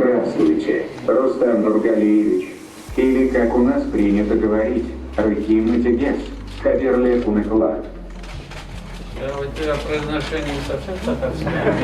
Здравствуйте, Рустам Нургалиевич. Или, как у нас принято говорить, Рахим Этигес, Кадерле Кунекла. Да, у тебя произношение не совсем татарское.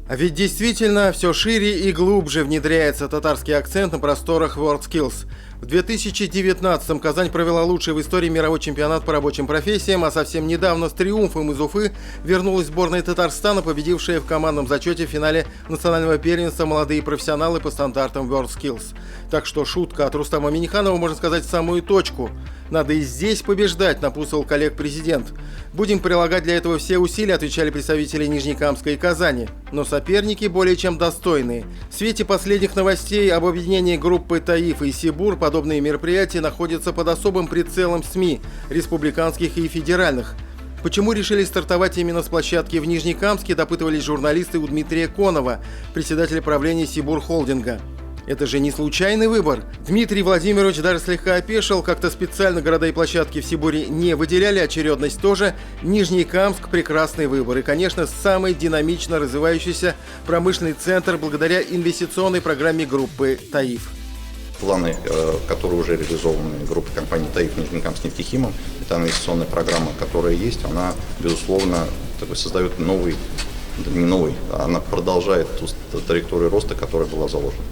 А ведь действительно все шире и глубже внедряется татарский акцент на просторах WorldSkills. В 2019-м Казань провела лучший в истории мировой чемпионат по рабочим профессиям, а совсем недавно с триумфом из Уфы вернулась сборная Татарстана, победившая в командном зачете в финале национального первенства молодые профессионалы по стандартам WorldSkills. Так что шутка от Рустама Минниханова, можно сказать, в самую точку. Надо и здесь побеждать, напутствовал коллег президент. Будем прилагать для этого все усилия, отвечали представители Нижнекамска и Казани. Но соперники более чем достойные. В свете последних новостей об объединении группы Таиф и Сибур подобные мероприятия находятся под особым прицелом СМИ, республиканских и федеральных. Почему решили стартовать именно с площадки в Нижнекамске, допытывались журналисты у Дмитрия Конова, председателя правления Сибур Холдинга. Это же не случайный выбор. Дмитрий Владимирович даже слегка опешил, как-то специально города и площадки в Сибуре не выделяли, очередность тоже. Нижнекамск – прекрасный выбор. И, конечно, самый динамично развивающийся промышленный центр благодаря инвестиционной программе группы «Таиф». Планы, которые уже реализованы группой компании «Таиф» Нижнекамск нефтехимом, это инвестиционная программа, которая есть, она, безусловно, создает новый, не новый, она продолжает ту траекторию роста, которая была заложена.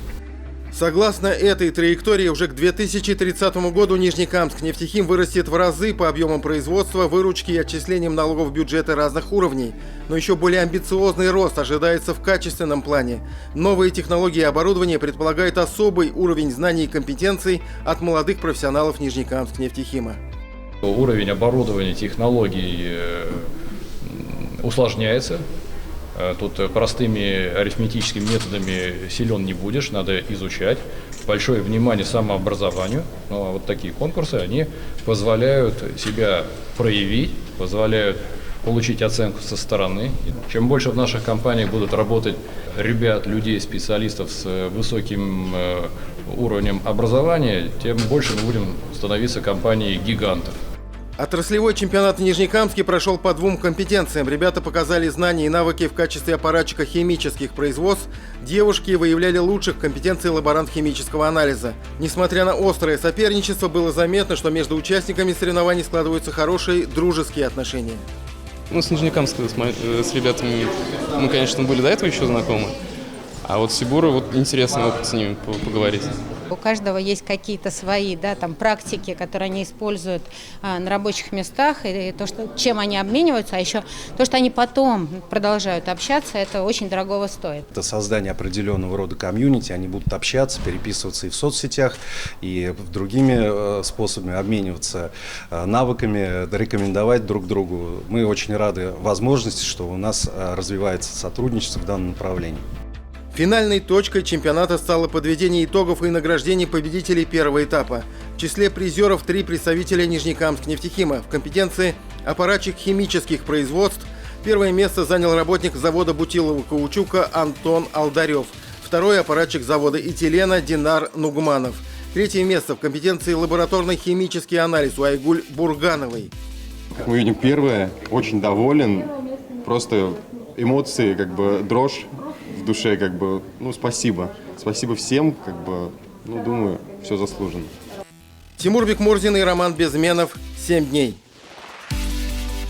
Согласно этой траектории, уже к 2030 году Нижнекамск нефтехим вырастет в разы по объемам производства, выручки и отчислениям налогов в бюджеты разных уровней. Но еще более амбициозный рост ожидается в качественном плане. Новые технологии и оборудование предполагают особый уровень знаний и компетенций от молодых профессионалов Нижнекамск нефтехима. Уровень оборудования, технологий усложняется. Тут простыми арифметическими методами силен не будешь, надо изучать. Большое внимание самообразованию. Но вот такие конкурсы, они позволяют себя проявить, позволяют получить оценку со стороны. Чем больше в наших компаниях будут работать ребят, людей, специалистов с высоким уровнем образования, тем больше мы будем становиться компанией гигантов. Отраслевой чемпионат в Нижнекамске прошел по двум компетенциям. Ребята показали знания и навыки в качестве аппаратчика химических производств. Девушки выявляли лучших компетенций лаборант химического анализа. Несмотря на острое соперничество, было заметно, что между участниками соревнований складываются хорошие дружеские отношения. С Нижнекамска, с ребятами мы, конечно, были до этого еще знакомы. А вот Сибура, интересный опыт с ними поговорить. У каждого есть какие-то свои практики, которые они используют на рабочих местах, и то, чем они обмениваются, а еще то, что они потом продолжают общаться, это очень дорогого стоит. Это создание определенного рода комьюнити, они будут общаться, переписываться и в соцсетях, и другими способами обмениваться навыками, рекомендовать друг другу. Мы очень рады возможности, что у нас развивается сотрудничество в данном направлении. Финальной точкой чемпионата стало подведение итогов и награждение победителей первого этапа. В числе призеров 3 представителя Нижнекамск нефтехима. В компетенции аппаратчик химических производств первое место занял работник завода бутилового каучука Антон Алдарев. Второй аппаратчик завода этилена Динар Нугманов. Третье место в компетенции лабораторный химический анализ у Айгуль Бургановой. Как мы видим, первое, очень доволен, просто эмоции, дрожь в душе, спасибо. Спасибо всем, думаю, все заслуженно. Тимур Бекмурзин и Роман Безменов. 7 дней.